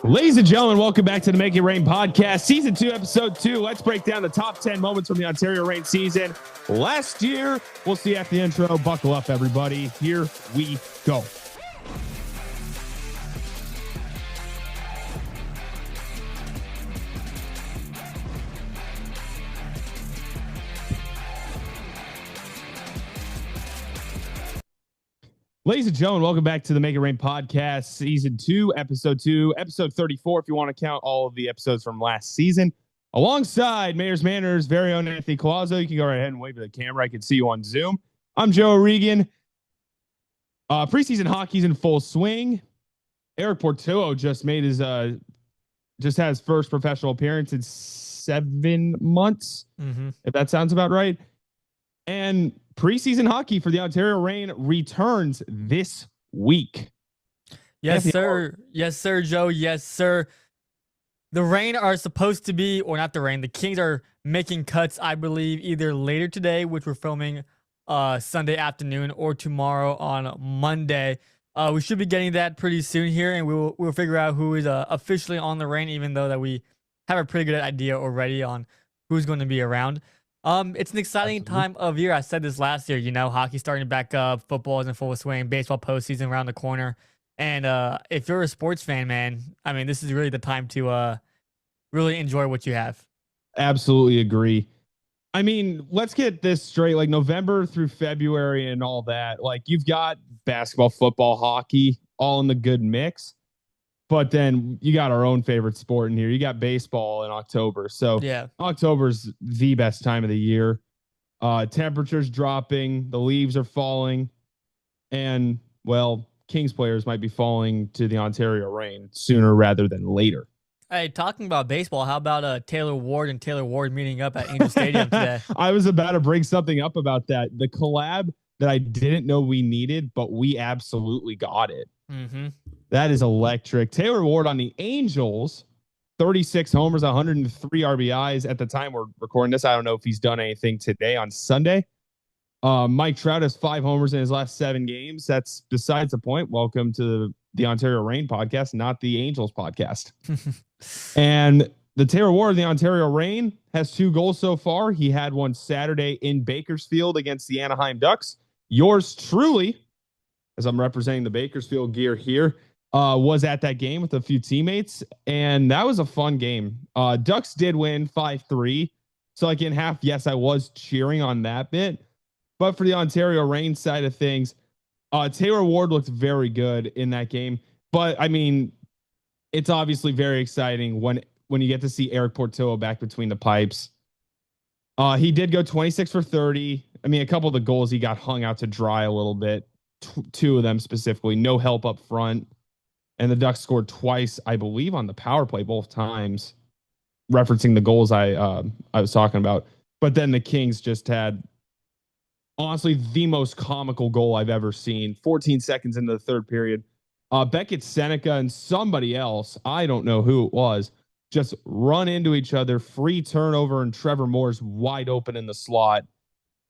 Ladies and gentlemen, welcome back to the Make It Rain podcast, season 2, episode 2. Let's break down the top 10 moments from the Ontario Reign season last year. We'll see you at the intro. Buckle up, everybody. Here we go. Ladies and gentlemen, welcome back to the Make It Rain podcast, season 2, episode 2, episode 34, if you want to count all of the episodes from last season. Alongside Mayor's Manor's very own Anthony Collazo. You can go right ahead and wave to the camera. I can see you on Zoom. I'm Joe O'Regan. Preseason hockey's in full swing. Eric Portillo just made his had his first professional appearance in 7 months, if that sounds about right. And preseason hockey for the Ontario Reign returns this week. Yes, sir. Yes, sir, Joe. Yes, sir. The Reign are supposed to be, or not the Reign, the Kings are making cuts, I believe, either later today, which we're filming Sunday afternoon, or tomorrow on Monday. We should be getting that pretty soon here, and we'll figure out who is officially on the Reign, even though that we have a pretty good idea already on who's going to be around. It's an exciting time of year. I said this last year, hockey starting back up, football is in full swing, baseball postseason around the corner. And if you're a sports fan, man, I mean, this is really the time to really enjoy what you have. Absolutely agree. I mean, let's get this straight. Like November through February and all that, like you've got basketball, football, hockey, all in the good mix. But then you got our own favorite sport in here. You got baseball in October. So yeah, October's the best time of the year. Temperatures dropping, the leaves are falling, and well, Kings players might be falling to the Ontario Reign sooner rather than later. Hey, talking about baseball, how about Taylor Ward and Taylor Ward meeting up at Angel Stadium today? I was about to bring something up about that. The collab that I didn't know we needed, but we absolutely got it. That is electric. Taylor Ward on the Angels, 36 homers, 103 RBIs. At the time we're recording this, I don't know if he's done anything today on Sunday. Mike Trout has 5 homers in his last 7 games. That's besides the point. Welcome to the Ontario Reign podcast, not the Angels podcast. And the Taylor Ward of the Ontario Reign has 2 goals so far. He had one Saturday in Bakersfield against the Anaheim Ducks. Yours truly, as I'm representing the Bakersfield gear here, was at that game with a few teammates, and that was a fun game. Ducks did win 5-3. So like in half, yes, I was cheering on that bit. But for the Ontario Reign side of things, Taylor Ward looked very good in that game. But I mean, it's obviously very exciting when you get to see Eric Portillo back between the pipes. He did go 26 for 30. I mean, a couple of the goals he got hung out to dry a little bit. 2 of them specifically, no help up front. And the Ducks scored twice, I believe, on the power play both times, referencing the goals I was talking about. But then the Kings just had, honestly, the most comical goal I've ever seen. 14 seconds into the third period. Beckett Seneca and somebody else, I don't know who it was, just run into each other, free turnover, and Trevor Moore's wide open in the slot.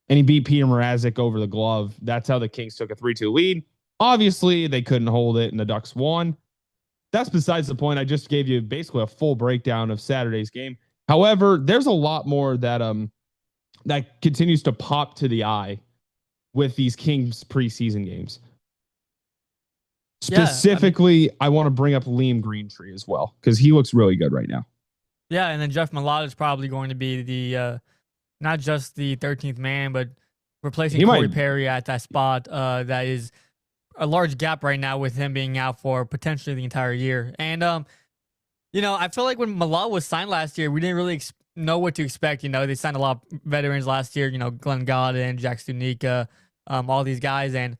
And he beat Peter Mrazek over the glove. That's how the Kings took a 3-2 lead. Obviously, they couldn't hold it, and the Ducks won. That's besides the point. I just gave you basically a full breakdown of Saturday's game. However, there's a lot more that that continues to pop to the eye with these Kings preseason games. Specifically, I want to bring up Liam Greentree as well, because he looks really good right now. Yeah, and then Jeff Malott is probably going to be the not just the 13th man, but replacing Corey Perry at that spot. That is a large gap right now with him being out for potentially the entire year. And, I feel like when Malott was signed last year, we didn't really know what to expect. They signed a lot of veterans last year, Glenn Godden, Jack Stunica, all these guys. And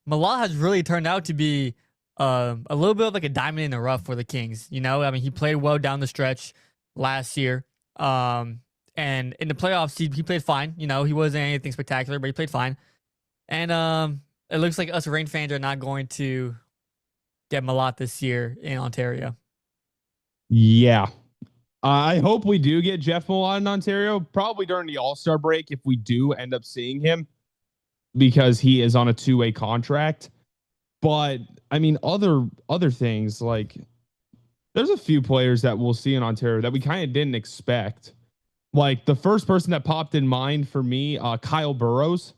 Malott has really turned out to be a little bit of like a diamond in the rough for the Kings. I mean, he played well down the stretch last year. And in the playoffs, he played fine. He wasn't anything spectacular, but he played fine. And it looks like us Reign fans are not going to get Malott this year in Ontario. Yeah. I hope we do get Jeff Malott in Ontario, probably during the All-Star break if we do end up seeing him, because he is on a 2-way contract. But I mean, other things like There's a few players that we'll see in Ontario that we kind of didn't expect. Like the first person that popped in mind for me, Kyle Burrows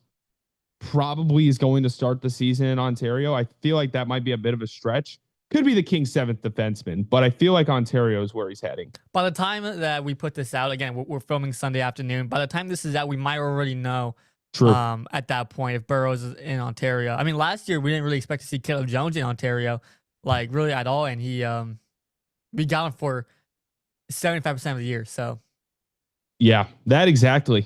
probably is going to start the season in Ontario. I feel like that might be a bit of a stretch. Could be the Kings' seventh defenseman, but I feel like Ontario is where he's heading. By the time that we put this out, again, we're filming Sunday afternoon. By the time this is out, we might already know. True. At that point, if Burrows is in Ontario. I mean, last year we didn't really expect to see Caleb Jones in Ontario, like really at all, and we got him for 75% of the year. So, yeah, that exactly.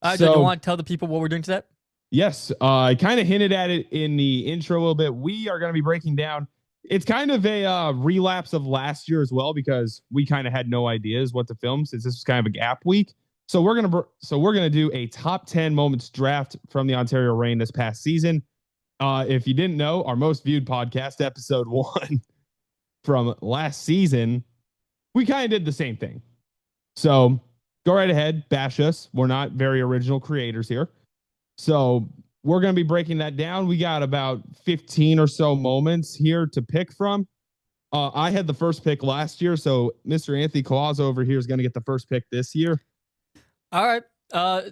So, do you want to tell the people what we're doing today? Yes, I kind of hinted at it in the intro a little bit. We are going to be breaking down. It's kind of a relapse of last year as well, because we kind of had no ideas what to film since this was kind of a gap week. So we're gonna do a top 10 moments draft from the Ontario Reign this past season. If you didn't know, our most viewed podcast, episode 1 from last season, we kind of did the same thing. So go right ahead, bash us. We're not very original creators here. So we're going to be breaking that down. We got about 15 or so moments here to pick from. I had the first pick last year, so Mr. Anthony Collazo over here is going to get the first pick this year. All right.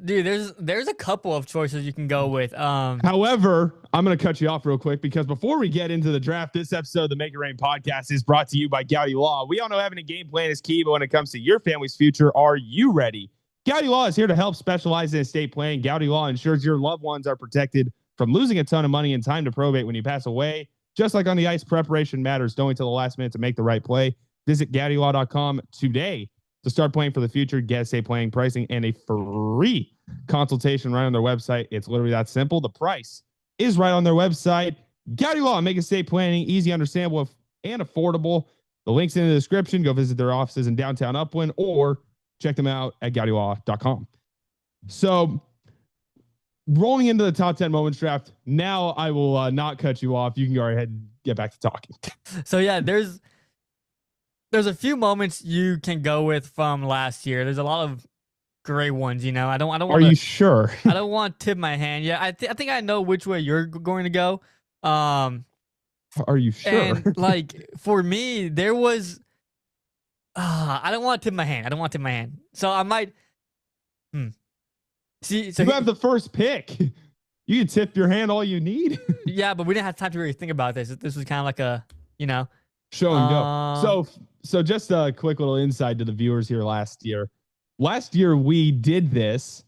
Dude, there's a couple of choices you can go with. However, I'm going to cut you off real quick because before we get into the draft, this episode of the Make It Rain podcast is brought to you by Gowdy Law. We all know having a game plan is key, but when it comes to your family's future, are you ready? Gowdy Law is here to help specialize in estate planning. Gowdy Law ensures your loved ones are protected from losing a ton of money and time to probate when you pass away. Just like on the ice, preparation matters. Don't wait till the last minute to make the right play. Visit GowdyLaw.com today to start planning for the future, get estate planning pricing, and a free consultation right on their website. It's literally that simple. The price is right on their website. Gowdy Law, make estate planning easy, understandable, and affordable. The link's in the description. Go visit their offices in downtown Upland or check them out at GowdyLaw.com. So rolling into the top 10 moments draft, now I will not cut you off. You can go ahead and get back to talking. So yeah, there's a few moments you can go with from last year. There's a lot of great ones, you know. I don't want. Are you sure? I don't want to tip my hand. Yeah, I think I know which way you're going to go. Are you sure? And like for me, there was. I don't want to tip my hand. So I might. See, so you have the first pick. You can tip your hand all you need. Yeah, but we didn't have time to really think about this. This was kind of like a, you know, show and go. So just a quick little insight to the viewers here last year. Last year we did this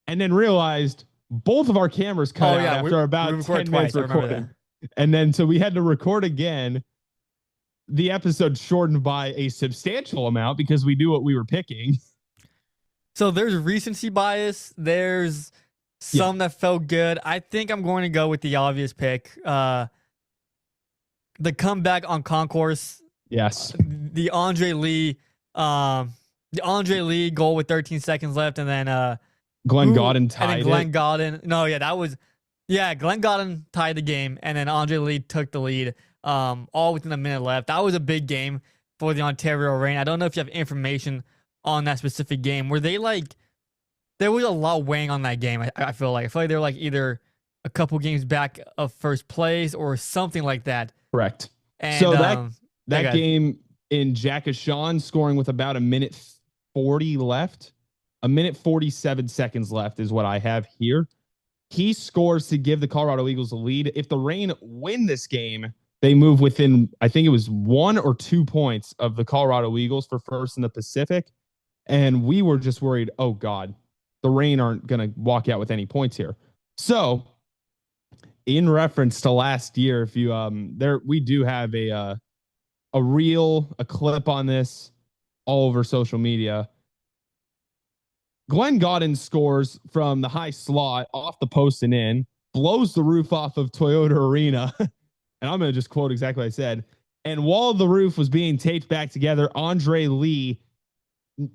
and then realized both of our cameras cut out after about 10 minutes recording. And then so we had to record again. The episode shortened by a substantial amount because we knew what we were picking. So there's recency bias. There's some that felt good. I think I'm going to go with the obvious pick. The comeback on concourse. Yes. The Andre Lee goal with 13 seconds left, and then Glenn Gaudin tied Glenn Gaudin tied the game, and then Andre Lee took the lead. All within a minute left. That was a big game for the Ontario Reign. I don't know if you have information on that specific game. Were they like, there was a lot weighing on that game. I feel like they were like either a couple games back of first place or something like that. Correct. And, so that game in Jackashawn scoring with about a minute 40 left, a minute 47 seconds left is what I have here. He scores to give the Colorado Eagles a lead. If the Reign win this game, they move within, I think it was 1 or 2 points of the Colorado Eagles for first in the Pacific. And we were just worried, oh God, the Reign aren't going to walk out with any points here. So in reference to last year, if you, we do have a clip on this all over social media. Glenn Gaudin scores from the high slot off the post and in, blows the roof off of Toyota Arena. And I'm going to just quote exactly what I said. And while the roof was being taped back together, Andre Lee,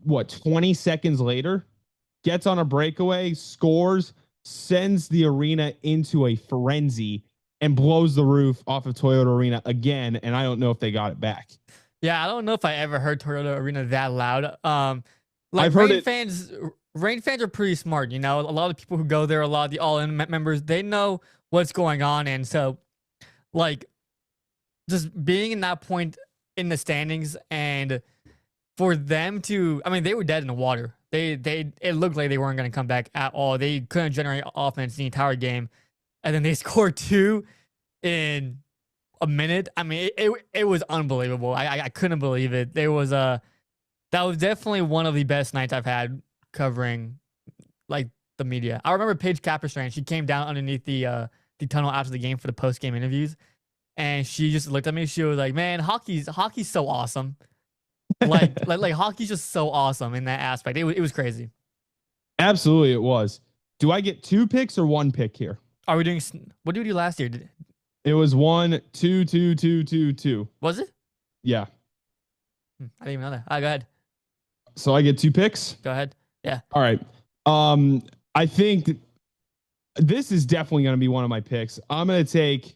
20 seconds later, gets on a breakaway, scores, sends the arena into a frenzy, and blows the roof off of Toyota Arena again. And I don't know if they got it back. Yeah, I don't know if I ever heard Toyota Arena that loud. I've heard Reign fans are pretty smart. You know, a lot of people who go there, a lot of the All-In members, they know what's going on. And so, like, just being in that point in the standings, and for them to, I mean, they were dead in the water. It looked like they weren't going to come back at all. They couldn't generate offense the entire game, and then they scored 2 in a minute. I mean, it was unbelievable. I couldn't believe it. That was definitely one of the best nights I've had covering like the media. I remember Paige Capistrand. She came down underneath the tunnel after the game for the post game interviews, and she just looked at me. She was like, "Man, hockey's so awesome." like hockey's just so awesome in that aspect. It was crazy. Absolutely, it was. Do I get 2 picks or 1 pick here? Are we doing? What did we do last year? It was 1, 2, 2, 2, 2, 2. Was it? Yeah. I didn't even know that. All right, go ahead. So I get 2 picks. Go ahead. Yeah. All right. I think this is definitely going to be one of my picks. I'm going to take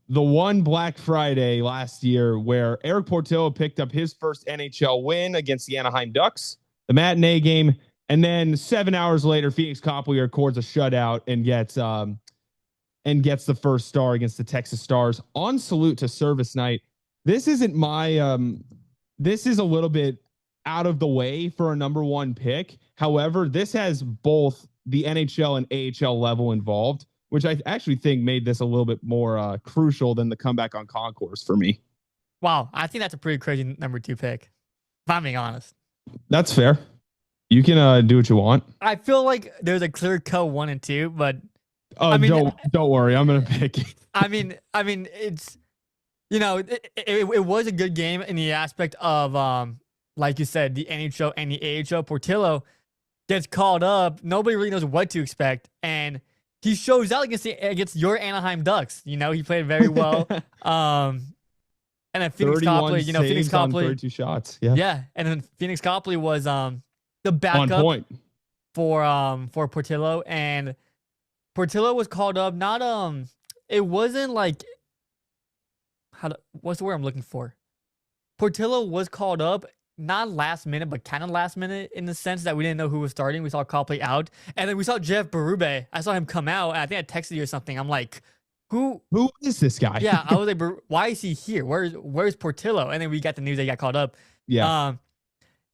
the one Black Friday last year where Eric Portillo picked up his first NHL win against the Anaheim Ducks, the matinee game, and then 7 hours later, Phoenix Copley records a shutout and gets the first star against the Texas Stars on salute to service night. This isn't my this is a little bit out of the way for a number 1 pick. However, this has both the NHL and AHL level involved, which I actually think made this a little bit more crucial than the comeback on concourse for me. Wow. I think that's a pretty crazy number 2 pick, if I'm being honest. That's fair. You can do what you want. I feel like there's a clear cut 1 and 2, but I mean, don't worry. I'm going to pick it. I mean, it's, it was a good game in the aspect of, like you said, the NHL and the AHL. Portillo gets called up. Nobody really knows what to expect. And he shows out against your Anaheim Ducks. He played very well. And then Phoenix Copley, Phoenix Copley, 32 shots. Yeah. Yeah. And then Phoenix Copley was the backup on point for Portillo. And Portillo was called up. Not it wasn't like what's the word I'm looking for? Portillo was called up. Not last minute, but kind of last minute in the sense that we didn't know who was starting. We saw Copley out, and then we saw Jeff Berube. I saw him come out, and I think I texted you or something. I'm like, who is this guy? Yeah, I was like, why is he here? Where's Portillo? And then we got the news that he got called up. Yeah.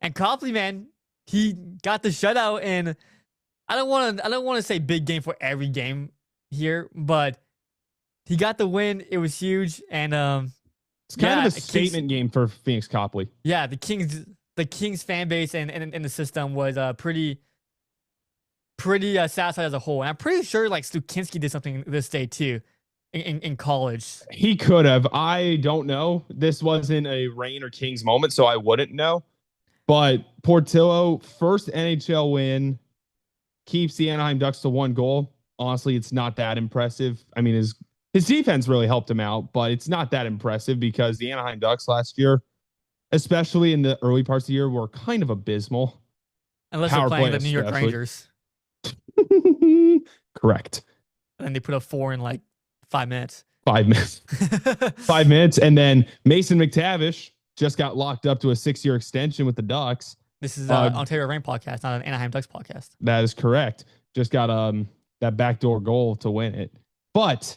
And Copley, man, he got the shutout, and I don't want to say big game for every game here, but he got the win. It was huge, and it's kind of a statement game for Phoenix Copley. Yeah, the Kings fan base and the system was pretty satisfied as a whole. And I'm pretty sure like Stukinski did something this day too in college. He could have. I don't know. This wasn't a Reign or Kings moment, so I wouldn't know. But Portillo, first NHL win, keeps the Anaheim Ducks to 1 goal. Honestly, it's not that impressive. I mean, his defense really helped him out, but it's not that impressive because the Anaheim Ducks last year, especially in the early parts of the year, were kind of abysmal. Unless they're playing the New York Rangers. Correct. And they put up 4 in like 5 minutes. 5 minutes. 5 minutes. And then Mason McTavish just got locked up to a 6-year extension with the Ducks. This is an Ontario Reign podcast, not an Anaheim Ducks podcast. That is correct. Just got that backdoor goal to win it. But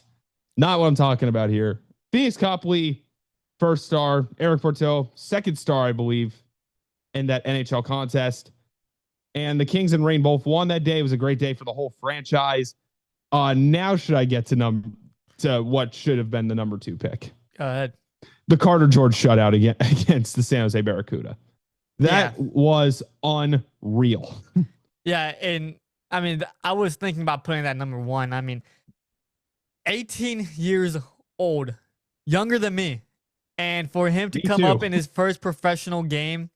not what I'm talking about here. Phoenix Copley, first star. Eric Portillo, second star, I believe, in that NHL contest. And the Kings and Reign both won that day. It was a great day for the whole franchise. Now should I get to what should have been the number 2 pick? Go ahead. The Carter George shutout against the San Jose Barracuda. That was unreal. Yeah, and I mean, I was thinking about putting that number 1. I mean, 18 years old, younger than me. And for him to come up in his first professional game,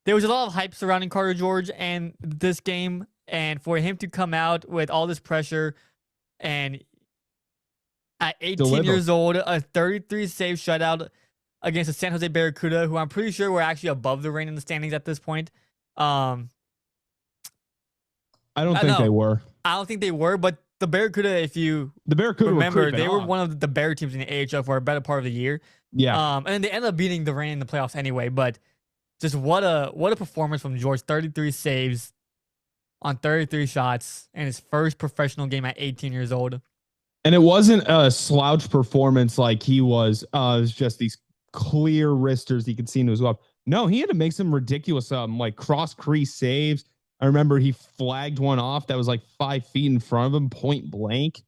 there was a lot of hype surrounding Carter George and this game. And for him to come out with all this pressure and at 18 years old, a 33 save shutout against the San Jose Barracuda, who I'm pretty sure were actually above the Reign in the standings at this point. I don't think they were. I don't think they were, but the Barracuda, remember, they were one of the better teams in the AHL for a better part of the year. Yeah. And then they ended up beating the Reign in the playoffs anyway. But just what a performance from George. 33 saves on 33 shots in his first professional game at 18 years old. And it wasn't a slouch performance like he was. It was just these clear wristers he could see into his glove. No, he had to make some ridiculous like cross crease saves. I remember he flagged one off that was like 5 feet in front of him, point blank.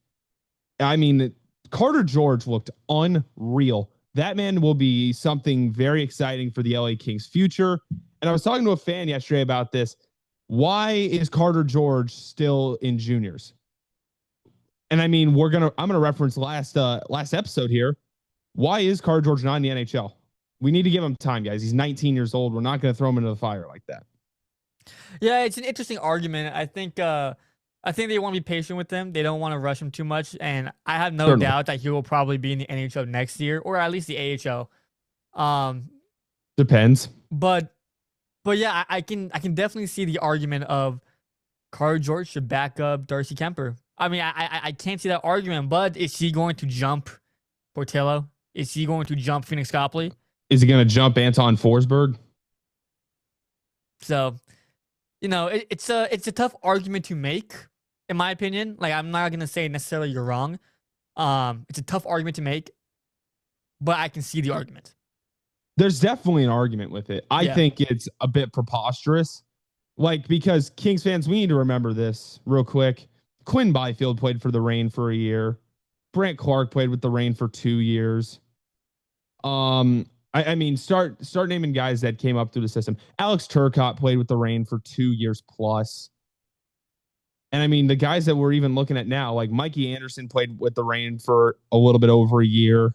I mean, Carter George looked unreal. That man will be something very exciting for the LA Kings future. And I was talking to a fan yesterday about this. Why is Carter George still in juniors? And I mean, I'm gonna reference last episode here. Why is Carter George not in the NHL? We need to give him time, guys. He's 19 years old. We're not going to throw him into the fire like that. Yeah, it's an interesting argument. I think they want to be patient with him. They don't want to rush him too much, and I have no doubt that he will probably be in the NHL next year, or at least the AHL. Depends. But yeah, I can definitely see the argument of Carter George should back up Darcy Kemper. I mean, I can't see that argument, but is he going to jump Portillo? Is he going to jump Phoenix Copley? Is he going to jump Anton Forsberg? So, it's a tough argument to make, in my opinion. Like, I'm not going to say necessarily you're wrong. It's a tough argument to make, but I can see the argument. There's definitely an argument with it. I think it's a bit preposterous. Like, because Kings fans, we need to remember this real quick. Quinn Byfield played for the Reign for a year. Brant Clark played with the Reign for 2 years. I mean, start naming guys that came up through the system. Alex Turcotte played with the Reign for 2 years plus. And I mean, the guys that we're even looking at now, like Mikey Anderson played with the Reign for a little bit over a year.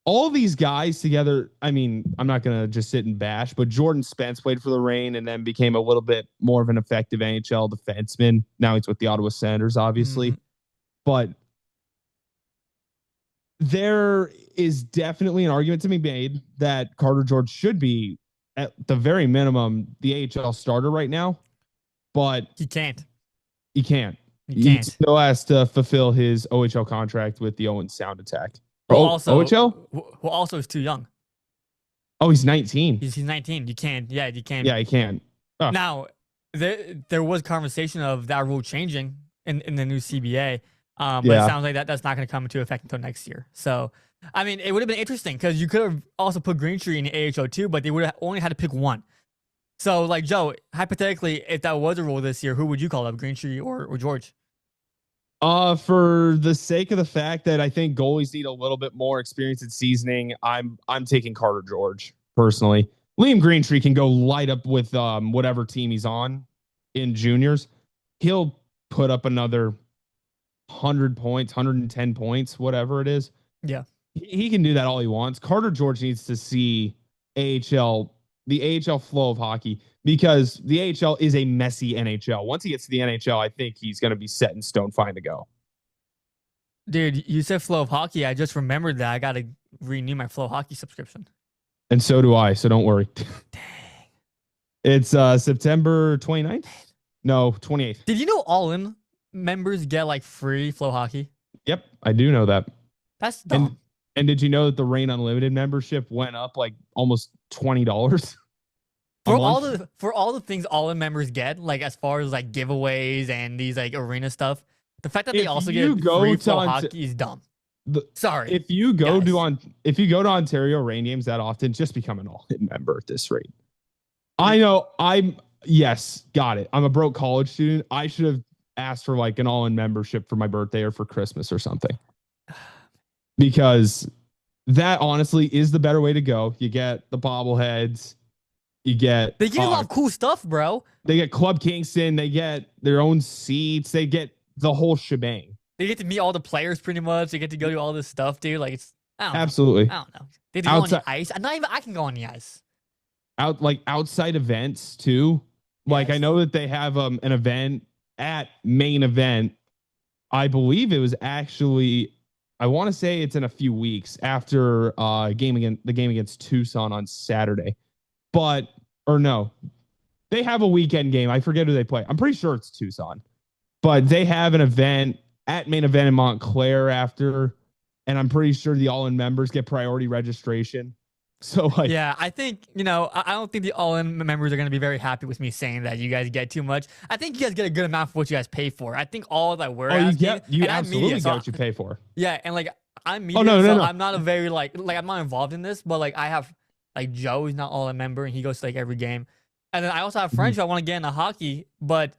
All these guys together, I mean, I'm not going to just sit and bash, but Jordan Spence played for the Reign and then became a little bit more of an effective NHL defenseman. Now he's with the Ottawa Senators, obviously. Mm-hmm. But there is definitely an argument to be made that Carter George should be, at the very minimum, the AHL starter right now. But he can't. He can't. He still has to fulfill his OHL contract with the Owen Sound Attack. OHL? Who also is too young. Oh, he's 19. He's 19. You can't. Yeah, you can't. Yeah, he can. Oh. Now, there was conversation of that rule changing in the new CBA. But it sounds like that's not going to come into effect until next year. So, I mean, it would have been interesting because you could have also put Greentree in the AHL too, but they would have only had to pick one. So, like, Joe, hypothetically, if that was a rule this year, who would you call up, Greentree or George? For the sake of the fact that I think goalies need a little bit more experience in seasoning, I'm taking Carter George personally. Liam Greentree can go light up with whatever team he's on in juniors. He'll put up another 100 points, 110 points, whatever it is. Yeah. He can do that all he wants. Carter George needs to see the AHL flow of hockey, because the AHL is a messy NHL. Once he gets to the NHL, I think he's going to be set in stone, fine to go. Dude, you said flow of hockey. I just remembered that I got to renew my flow hockey subscription. And so do I, so don't worry. Dang. It's September 29th? No, 28th. Did you know all-in members get like free flow hockey? Yep, I do know that. That's dumb. And did you know that the Reign Unlimited membership went up like almost $20 for all the things all-in members get, like as far as like giveaways and these like arena stuff? The fact that they also get free flow hockey is dumb. Sorry. If you go to Ontario Reign games that often, just become an all-in member at this rate. I know. Got it. I'm a broke college student. I should have asked for like an all-in membership for my birthday or for Christmas or something, because that honestly is the better way to go. You get the bobbleheads, they get a lot of cool stuff, bro. They get Club Kingston, they get their own seats, they get the whole shebang. They get to meet all the players pretty much. They get to go do all this stuff, dude. Like, it's absolutely. I don't know. They do go on the ice. Not even I can go on the ice. Outside events too. Yes. Like, I know that they have an event at Main Event. I believe it was actually, I want to say it's in a few weeks after the game against Tucson on Saturday. They have a weekend game. I forget who they play. I'm pretty sure it's Tucson. But they have an event at Main Event in Montclair after, and I'm pretty sure the all-in members get priority registration. So like, yeah, I think, I don't think the all-in members are going to be very happy with me saying that you guys get too much. I think you guys get a good amount for what you guys pay for. I think all that we're asking, you and absolutely media, get what you pay for. Yeah, and like I'm media, no. I'm not a very like I'm not involved in this, but like I have like Joe is not all a member and he goes to like every game, and then I also have friends who I want to get into hockey, but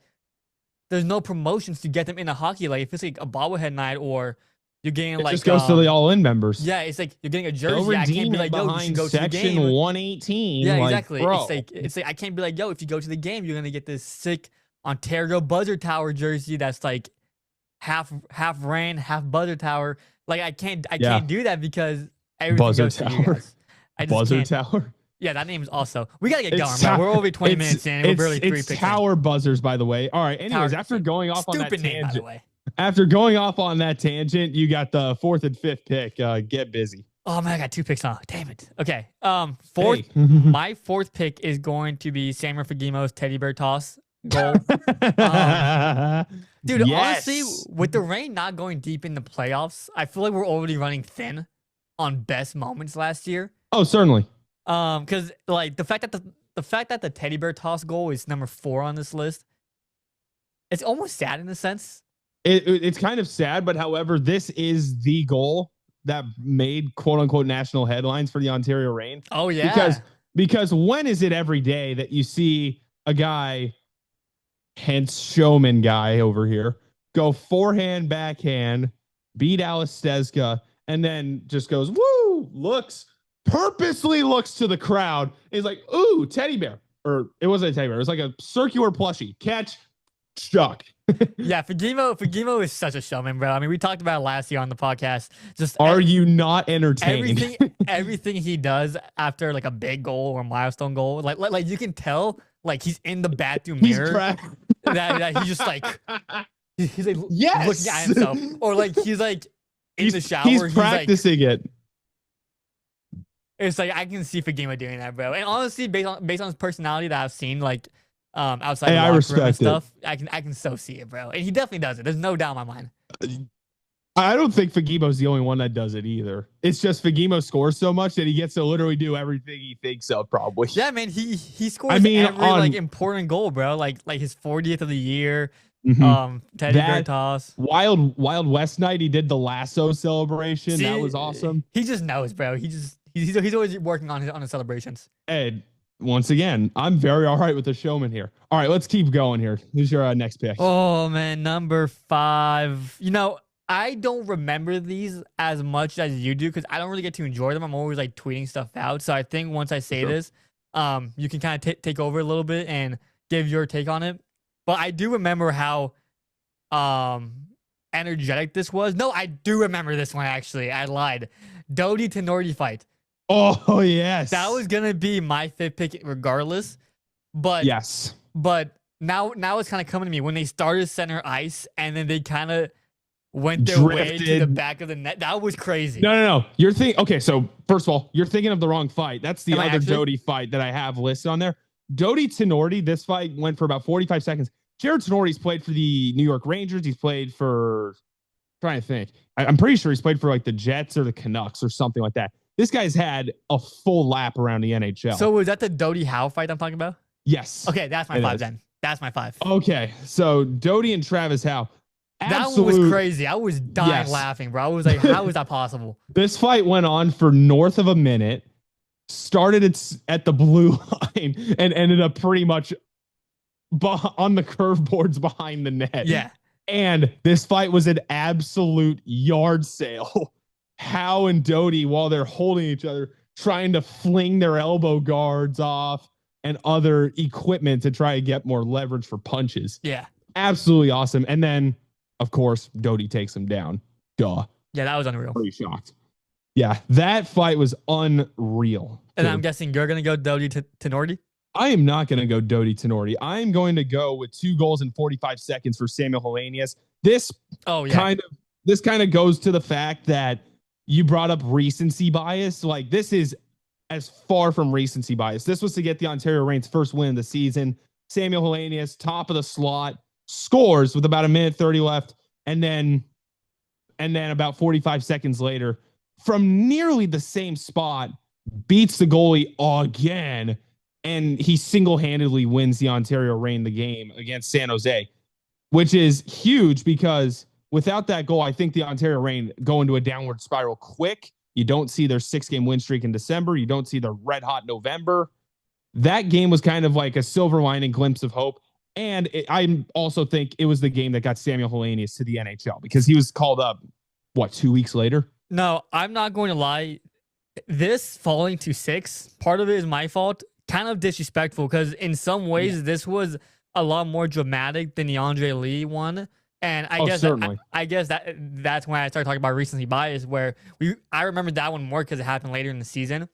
there's no promotions to get them into hockey. Like if it's like a bobblehead night or you're getting it just goes to the all-in members. Yeah, it's like you're getting a jersey. I can't be like, yo, you should go to the game. Section 118. Yeah, like, exactly. Bro. It's like I can't be like, yo, if you go to the game, you're gonna get this sick Ontario Buzzer Tower jersey that's like half rain, half Buzzer Tower. Like I can't do that because everything Buzzer goes Tower. To you guys. I just Buzzer can't. Tower. Yeah, that name is also. We gotta get going, bro. We're over 20 minutes in. We're barely 3 picks. It's Tower Buzzers, by the way. All right. Anyways, Tower, after going off on that stupid name, tangent, by the way. After going off on that tangent, you got the 4th and 5th pick. Get busy. Oh man, I got 2 picks on. Damn it. Okay. Fourth. My 4th pick is going to be Samuel Fagimo's teddy bear toss goal. Dude, yes. Honestly, with the Reign not going deep in the playoffs, I feel like we're already running thin on best moments last year. Oh, certainly. Because like the fact that the teddy bear toss goal is number 4 on this list, it's almost sad in a sense. It's kind of sad, but however, this is the goal that made quote unquote national headlines for the Ontario Reign. Oh yeah. Because when is it every day that you see a guy, hence showman guy over here, go forehand, backhand, beat Alice Stezka, and then just goes, woo, purposely looks to the crowd. He's like, ooh, teddy bear. Or it wasn't a teddy bear. It was like a circular plushie. Catch, chuck. Yeah, Fagimo is such a showman, bro. I mean, we talked about it last year on the podcast. Are you not entertained? Everything he does after like a big goal or milestone goal, like you can tell, like he's in the bathroom mirror. that he's just like he's like looking at himself, or like he's like in the shower. He's practicing it. It's like I can see Fagimo doing that, bro. And honestly, based on his personality that I've seen, like outside the locker room and stuff, I can so see it, bro. And he definitely does it. There's no doubt in my mind. I don't think Fagimo's the only one that does it either. It's just Fagimo scores so much that he gets to literally do everything he thinks of, probably. Yeah, man. He scores every like important goal, bro. Like his 40th of the year. Teddy bear toss. Wild West night. He did the lasso celebration. See, that was awesome. He just knows, bro. He's always working on his celebrations. Ed, once again, I'm very all right with the showman here. All right, let's keep going here. Who's your next pick? Oh man, number 5. I don't remember these as much as you do because I don't really get to enjoy them. I'm always like tweeting stuff out. So I think once I say this, you can kind of take over a little bit and give your take on it. But I do remember how energetic this was. No, I do remember this one, actually. I lied. Doughty to Nordy fight. Oh, yes. That was going to be my 5th pick regardless. But yes. But now it's kind of coming to me when they started center ice and then they kind of went their way to the back of the net. That was crazy. No. You're thinking. Okay, so first of all, you're thinking of the wrong fight. That's the other Doughty fight that I have listed on there. Doughty Tenorti, this fight went for about 45 seconds. Jared Tenorti's played for the New York Rangers. He's played for, trying to think. I'm pretty sure he's played for like the Jets or the Canucks or something like that. This guy's had a full lap around the NHL. So was that the Doughty Howe fight I'm talking about? Yes. Okay, that's my 5 then. That's my 5. Okay, so Doughty and Travis Howe. That one was crazy. I was dying laughing, bro. I was like, how is that possible? This fight went on for north of a minute, started at the blue line, and ended up pretty much on the curve boards behind the net. Yeah. And this fight was an absolute yard sale. Howe and Doughty, while they're holding each other, trying to fling their elbow guards off and other equipment to try to get more leverage for punches. Yeah. Absolutely awesome. And then, of course, Doughty takes him down. Duh. Yeah, that was unreal. Pretty shocked. Yeah, that fight was unreal. And I'm guessing you're going to go Doughty to Nordy? I am not going to go Doughty to Nordy. I am going to go with 2 goals in 45 seconds for Samuel Hellenius. This kind of goes to the fact that you brought up recency bias. Like, this is as far from recency bias. This was to get the Ontario Reign's first win of the season. Samuel Hellenius, top of the slot, scores with about 1:30 left. And then about 45 seconds later, from nearly the same spot, beats the goalie again, and he single-handedly wins the Ontario Reign the game against San Jose, which is huge because without that goal, I think the Ontario Reign go into a downward spiral quick. You don't see their 6-game win streak in December. You don't see their red-hot November. That game was kind of like a silver lining glimpse of hope. And I also think it was the game that got Samuel Hellenius to the NHL because he was called up, 2 weeks later? No, I'm not going to lie. This falling to 6, part of it is my fault. Kind of disrespectful because in some ways this was a lot more dramatic than the Andre Lee one. And I guess that's when I started talking about recency bias, where I remember that one more because it happened later in the season.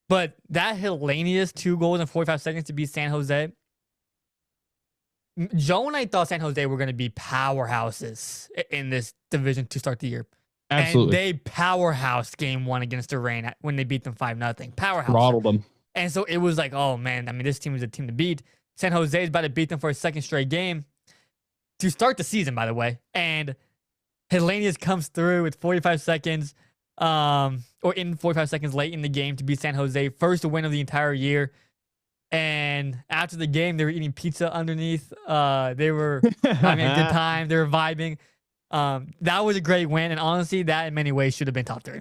But that Hellenius 2 goals in 45 seconds to beat San Jose. Joe and I thought San Jose were going to be powerhouses in this division to start the year. Absolutely. And they powerhouse game 1 against the Reign when they beat them 5-0. Powerhouse. Throttled them. And so it was like, oh man, I mean, this team is a team to beat. San Jose is about to beat them for a second straight game to start the season, by the way. And Hellenius comes through with 45 seconds, or in 45 seconds late in the game to beat San Jose. First win of the entire year. And after the game, they were eating pizza underneath. They were having a good time. They were vibing. That was a great win. And honestly, that in many ways should have been top 3.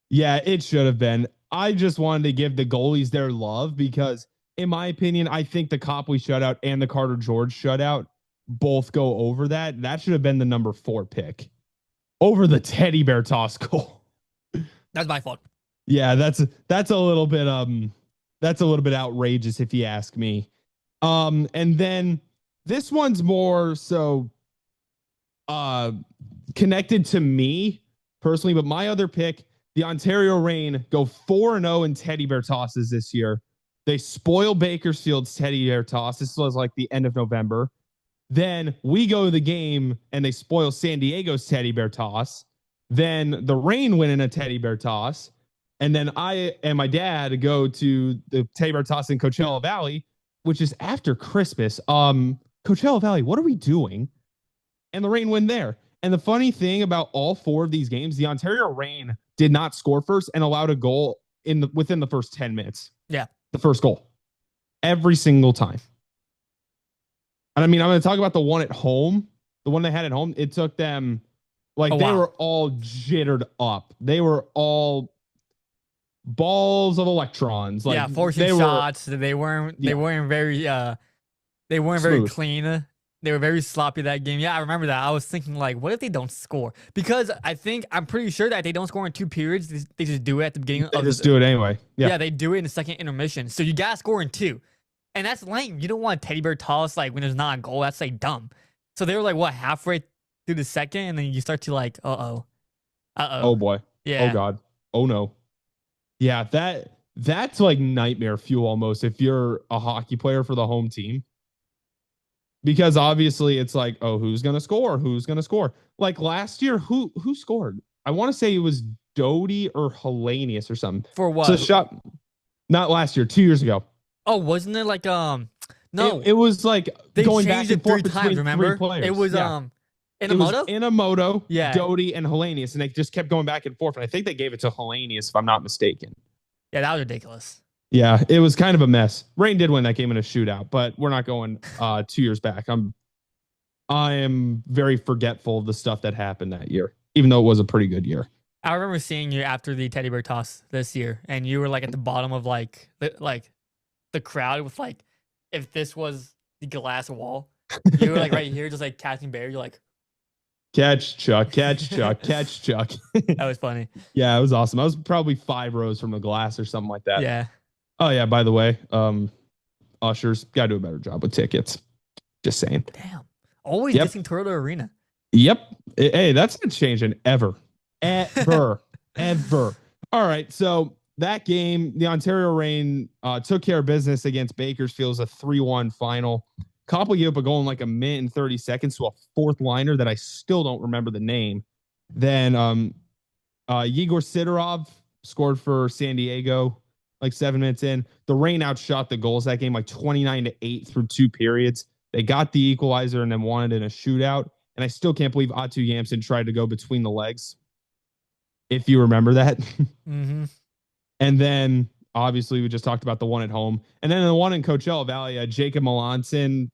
Yeah, it should have been. I just wanted to give the goalies their love because, in my opinion, I think the Copley shutout and the Carter George shutout both go over that. That should have been the number 4 pick over the teddy bear toss goal. That's my fault. Yeah, that's a little bit outrageous if you ask me. And then this one's more so connected to me personally, but my other pick, the Ontario Reign, go 4-0 in teddy bear tosses this year. They spoil Bakersfield's teddy bear toss. This was like the end of November. Then we go to the game and they spoil San Diego's teddy bear toss. Then the Reign win in a teddy bear toss. And then I and my dad go to the teddy bear toss in Coachella Valley, which is after Christmas. Coachella Valley, what are we doing? And the Reign win there. And the funny thing about all 4 of these games, the Ontario Reign did not score first and allowed a goal within the first 10 minutes. Yeah. The first goal. Every single time. And I mean, I'm going to talk about the one at home. The one they had at home. It took them, they were all jittered up. They were all balls of electrons. Forcing shots. They weren't very clean. They were very sloppy that game. Yeah, I remember that. I was thinking, what if they don't score? Because I'm pretty sure that they don't score in 2 periods. They just do it at the beginning. They just do it anyway. Yeah, they do it in the second intermission. So you got to score in 2. And that's lame. You don't want a teddy bear toss when there's not a goal. That's dumb. So they were halfway through the second, and then you start to uh-oh. Oh boy. Yeah. Oh God. Oh no. Yeah, that's nightmare fuel almost if you're a hockey player for the home team. Because obviously it's who's going to score? Who's going to score? Last year, who scored? I want to say it was Doty or Hellenius or something. For what? So shot, not last year, 2 years ago. Oh, wasn't it no. It was they going back and forth 3 times, remember? 3 players. It was Inamoto, Doty, and Hellenius, and they just kept going back and forth. And I think they gave it to Hellenius, if I'm not mistaken. Yeah, that was ridiculous. Yeah, it was kind of a mess. Reign did win that game in a shootout, but we're not going 2 years back. I am very forgetful of the stuff that happened that year, even though it was a pretty good year. I remember seeing you after the teddy bear toss this year, and you were at the bottom of the crowd with if this was the glass wall, you were right here, just catching bear. You're catch Chuck, catch Chuck, catch Chuck. That was funny. Yeah, it was awesome. I was probably 5 rows from the glass or something like that. Yeah. Oh yeah. By the way, ushers gotta do a better job with tickets. Just saying. Damn. Always dissing Toyota Arena. Yep. Hey, that's not changing ever. Ever. All right. So that game, the Ontario Reign took care of business against Bakersfield. It was a 3-1 final. Copley gave up a goal in a minute and 30 seconds to a 4th liner that I still don't remember the name. Then Yegor Sidorov scored for San Diego 7 minutes in. The Reign outshot the goals that game 29-8 through 2 periods. They got the equalizer and then won it in a shootout. And I still can't believe Atu Yamson tried to go between the legs. If you remember that. Mm-hmm. And then Obviously, we just talked about the one at home. And then the one in Coachella Valley, Jacob Melanson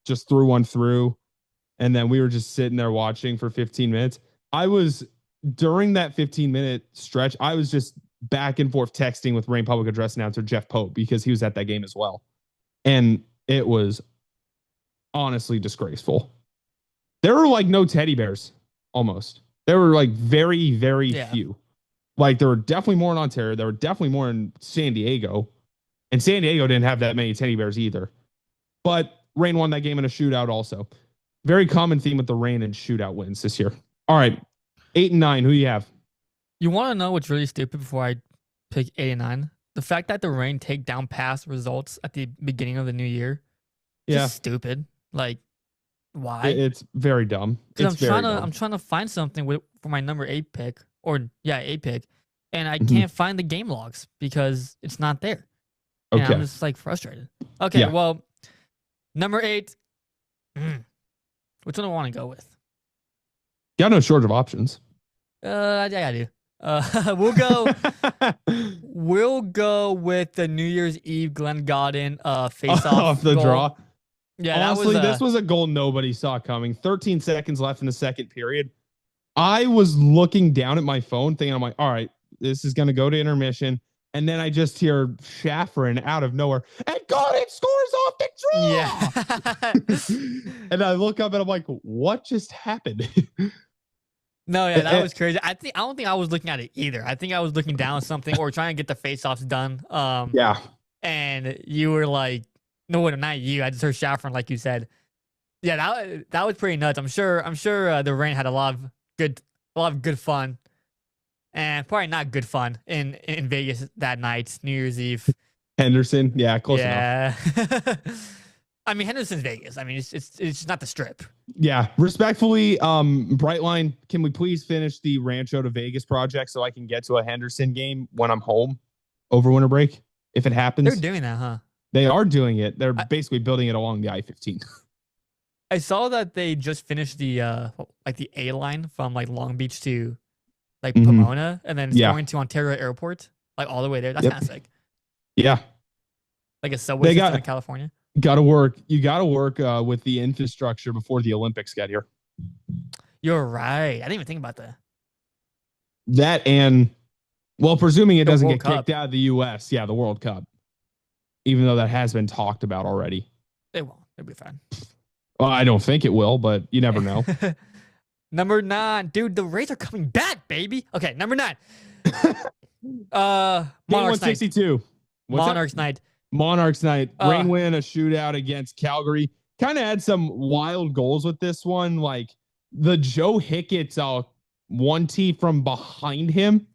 just threw one through. And then we were just sitting there watching for 15 minutes. During that 15-minute stretch, I was just back and forth texting with Reign Public Address announcer Jeff Pope because he was at that game as well. And it was honestly disgraceful. There were like no teddy bears almost. There were like very, very few. Like there were definitely more in Ontario. There were definitely more in San Diego. And San Diego didn't have that many teddy bears either. But Reign won that game in a shootout also. Very common theme with the Reign and shootout wins this year. All right. 8 and 9. Who do you have? You want to know what's really stupid before I pick 8 and 9? The fact that the Reign take down past results at the beginning of the new year. Just stupid. Like, why? It's very dumb. Because I'm trying to find something for my number 8 pick. 8 pick. And I can't find the game logs because it's not there. Okay. And I'm just like frustrated. Okay, well, number 8. Which one do I want to go with? Got no shortage of options. I do. We'll go with the New Year's Eve Glenn Godden face-off off the goal. draw. Yeah, honestly, this was a goal nobody saw coming. 13 seconds left in the second period. I was looking down at my phone thinking, I'm like, all right, this is going to go to intermission. And then I just hear Schafferin out of nowhere, and Godden scores off the draw. Yeah. And I look up and I'm like, what just happened? No, yeah, that was crazy. I don't think I was looking at it either. I think I was looking down at something or trying to get the face-offs done. And you were like, no, not you. I just heard Schafferin, like you said. Yeah, that was pretty nuts. I'm sure the Reign had a lot of good fun. And probably not good fun in Vegas that night, New Year's Eve. Henderson, close enough. I mean, Henderson's Vegas. I mean, it's just not the Strip. Yeah, respectfully, Brightline, can we please finish the Rancho to Vegas project so I can get to a Henderson game when I'm home over winter break? If it happens, they're doing that, huh? They are doing it. They're basically building it along the I-15. I saw that they just finished the A line from like Long Beach to like Pomona, and then it's going to Ontario Airport, like all the way there. That's kind of sick. Yeah, like a subway system in California. You got to work with the infrastructure before the Olympics get here. You're right. I didn't even think about that. That and, well, presuming it doesn't get kicked out of the U.S. Yeah, the World Cup. Even though that has been talked about already. It won't. It'll be fine. Well, I don't think it will, but you never know. Number 9. Dude, the Rays are coming back, baby. Okay, number 9. Monarchs 162. Monarchs night. Monarchs night. Reign win a shootout against Calgary. Kind of had some wild goals with this one. Like the Joe Hickett's 1T from behind him.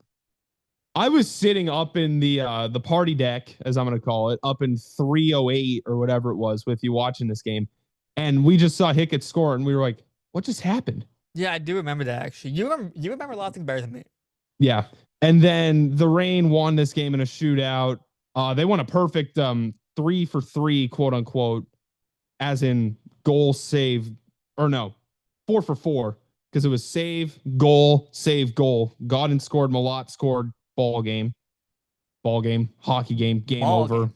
I was sitting up in the party deck, as I'm going to call it, up in 308 or whatever it was with you watching this game. And we just saw Hickett score and we were like, what just happened? Yeah, I do remember that actually. You remember a lot of things better than me. Yeah. And then the Reign won this game in a shootout. They won a perfect 3 for 3, quote unquote, as in goal, save, or no, 4 for 4, because it was save, goal, save, goal. Godden scored, Malott scored, ball game, hockey game, game over.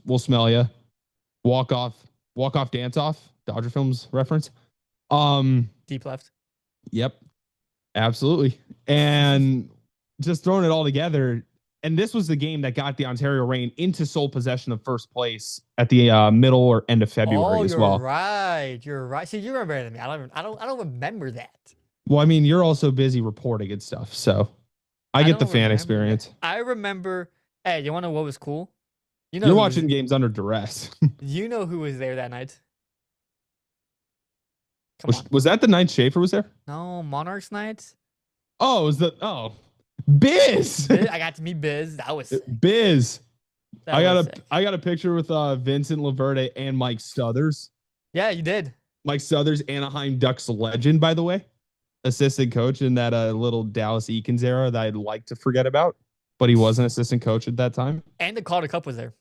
We'll smell ya. Walk off, dance off. Dodger Films reference. Deep left. Yep, absolutely. And just throwing it all together. And this was the game that got the Ontario Reign into sole possession of first place at the middle or end of February as well. You're right. See, you remember better than me. I don't remember that. Well, I mean, you're also busy reporting and stuff, so I get the fan experience. I remember. Hey, you want to know what was cool? You're watching games under duress. You know who was there that night? Was that the night Schaefer was there? No, Monarchs night. Oh, Biz. I got to meet Biz. That was sick. Biz. I got a picture with Vincent Laverde and Mike Stothers. Yeah, you did. Mike Stothers, Anaheim Ducks legend, by the way. Assistant coach in that little Dallas Eakins era that I'd like to forget about, but he was an assistant coach at that time. And the Calder Cup was there.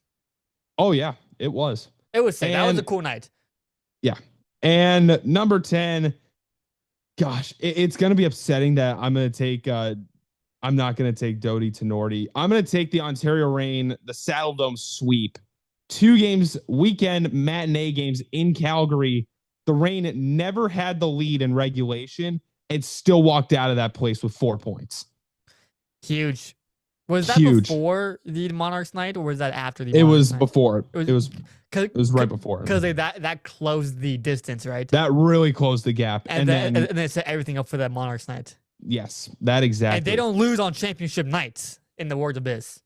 Oh, yeah, it was. It was sick. That was a cool night. Yeah. And number 10, gosh, it's going to be upsetting that I'm going to take I'm not going to take Doughty Tenorti. I'm going to take the Ontario Reign, the Saddle Dome sweep. 2 games, weekend matinee games in Calgary. The Reign never had the lead in regulation and still walked out of that place with 4 points. Huge. Was that before the Monarchs night, or was that after the Monarchs night? It was before. It was right before. Because that closed the distance, right? That really closed the gap. And then it set everything up for that Monarchs night. Yes, that exactly. And they don't lose on championship nights, in the words of Biz.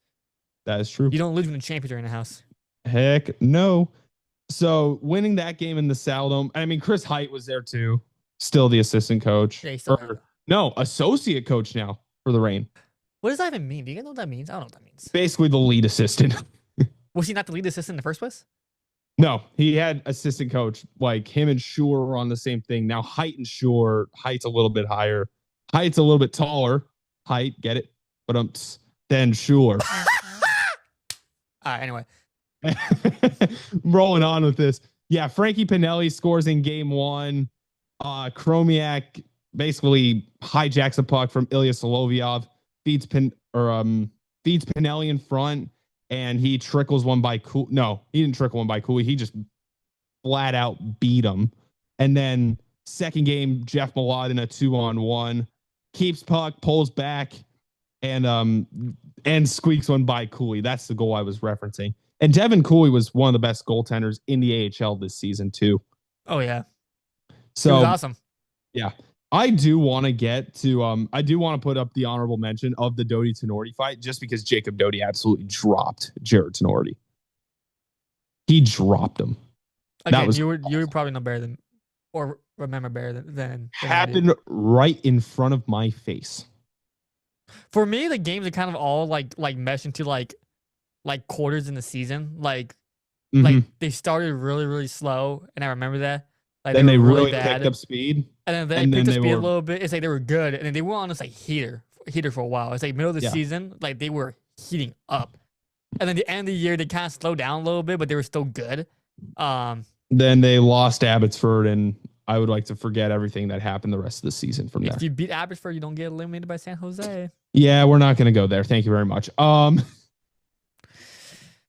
That is true. You don't lose when the champions are in the house. Heck no. So winning that game in the Saddle Dome, I mean, Chris Height was there too. Still the assistant coach. No, associate coach now for the Reign. What does that even mean? Do you guys know what that means? I don't know what that means. Basically the lead assistant. Was he not the lead assistant in the first place? No, he had assistant coach. Like him and Shore were on the same thing. Now Height and Shore, Height's a little bit higher. Height's a little bit taller. Height, get it? But then Shore. All right, anyway. Rolling on with this. Yeah, Frankie Pinelli scores in game 1. Chromiak basically hijacks a puck from Ilya Solovyov, feeds Pinelli in front, and he trickles one by Cooley. No, he didn't trickle one by Cooley. He just flat out beat him. And then second game, Jeff Malott in a 2-on-1 keeps puck, pulls back, and squeaks one by Cooley. That's the goal I was referencing. And Devin Cooley was one of the best goaltenders in the AHL this season too. Oh yeah. So he was awesome. Yeah. I do want to put up the honorable mention of the Doughty Tenorti fight just because Jacob Doughty absolutely dropped Jared Tenorti. He dropped him. Again, that was you were probably know better than, or remember better than happened right in front of my face. For me, the games are kind of all like mesh into like quarters in the season. Like they started really, really slow, and I remember that. Like then they really picked up speed. And then they picked up speed a little bit. It's like they were good. And then they were on this like heater for a while. It's like middle of the season, like they were heating up. And then the end of the year, they kind of slowed down a little bit, but they were still good. Then they lost Abbotsford, and I would like to forget everything that happened the rest of the season from there. If you beat Abbotsford, you don't get eliminated by San Jose. Yeah, we're not going to go there. Thank you very much.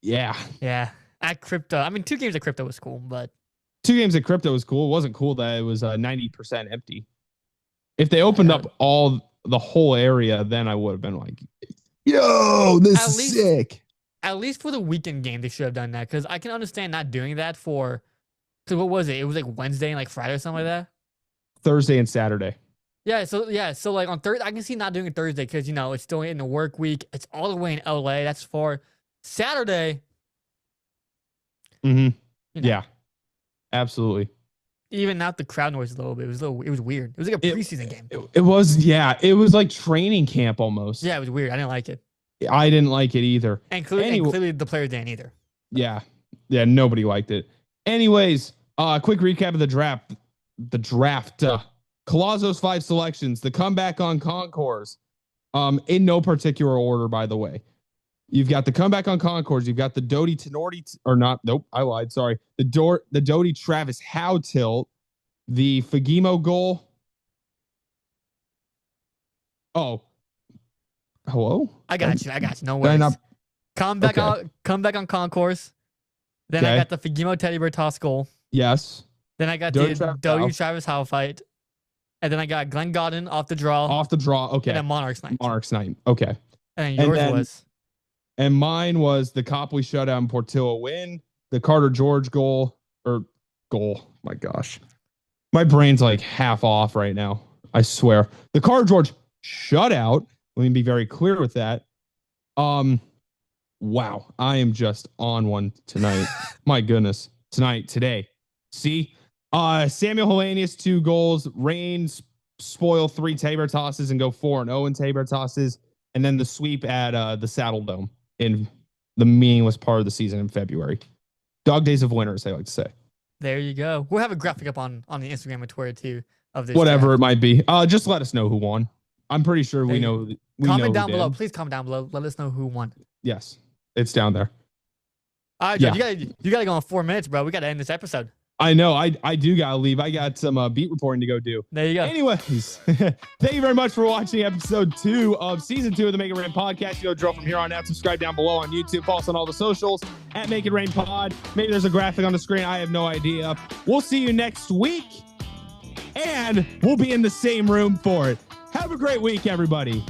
Yeah. Yeah. At Crypto. I mean, 2 games at Crypto was cool, but 2 games at Crypto was cool. It wasn't cool that it was 90% empty. If they opened up the whole area, then I would have been like, yo, this is sick. At least for the weekend game, they should have done that, because I can understand not doing that for. So what was it? It was like Wednesday and like Friday or something like that. Thursday and Saturday. Yeah. So like on Thursday, I can see not doing it Thursday because it's still in the work week. It's all the way in LA. That's far. Saturday. Yeah. Absolutely. Even out the crowd noise a little bit. It was weird. It was like a preseason game. It was, yeah. It was like training camp almost. Yeah, it was weird. I didn't like it. I didn't like it either. And clearly the players didn't either. Yeah. Yeah, nobody liked it. Anyways, quick recap of the draft. Collazo's 5 selections, the comeback on Concourse. In no particular order, by the way. You've got the comeback on Concourse. You've got the Doughty Tenorti, or not. Nope, I lied. Sorry. The Doughty Travis Howe tilt. The Fagimo goal. Oh. Hello? I got you. No worries. Come back on Concourse. Then I got the Fagimo Teddy Bertos goal. Yes. Then I got the Doughty Travis Howe fight. And then I got Glenn Godden off the draw. Okay. And then Monarchs night. Okay. And then yours was? And mine was the Copley shutout and Portillo win, the Carter George goal. My gosh. My brain's like half off right now. I swear. The Carter George shutout. Let me be very clear with that. Wow. I am just on one tonight. My goodness. Today. See? Samuel Hellenius, 2 goals. Reigns spoil 3 Tabor tosses and go 4-0 in Tabor tosses. And then the sweep at the Saddle Dome in the meaningless part of the season in February. Dog days of winter, as they like to say. There you go. We'll have a graphic up on the Instagram and Twitter too of this. Whatever it might be. Just let us know who won. I'm pretty sure we know. Comment down below. Please comment down below. Let us know who won. Yes, it's down there. All right, Joe, you gotta go in 4 minutes, bro. We gotta end this episode. I know. I do got to leave. I got some beat reporting to go do. There you go. Anyways, thank you very much for watching episode 2 of season 2 of the Make It Rain podcast. You know, drill from here on out. Subscribe down below on YouTube. Follow us on all the socials at Make It Rain Pod. Maybe there's a graphic on the screen. I have no idea. We'll see you next week, and we'll be in the same room for it. Have a great week, everybody.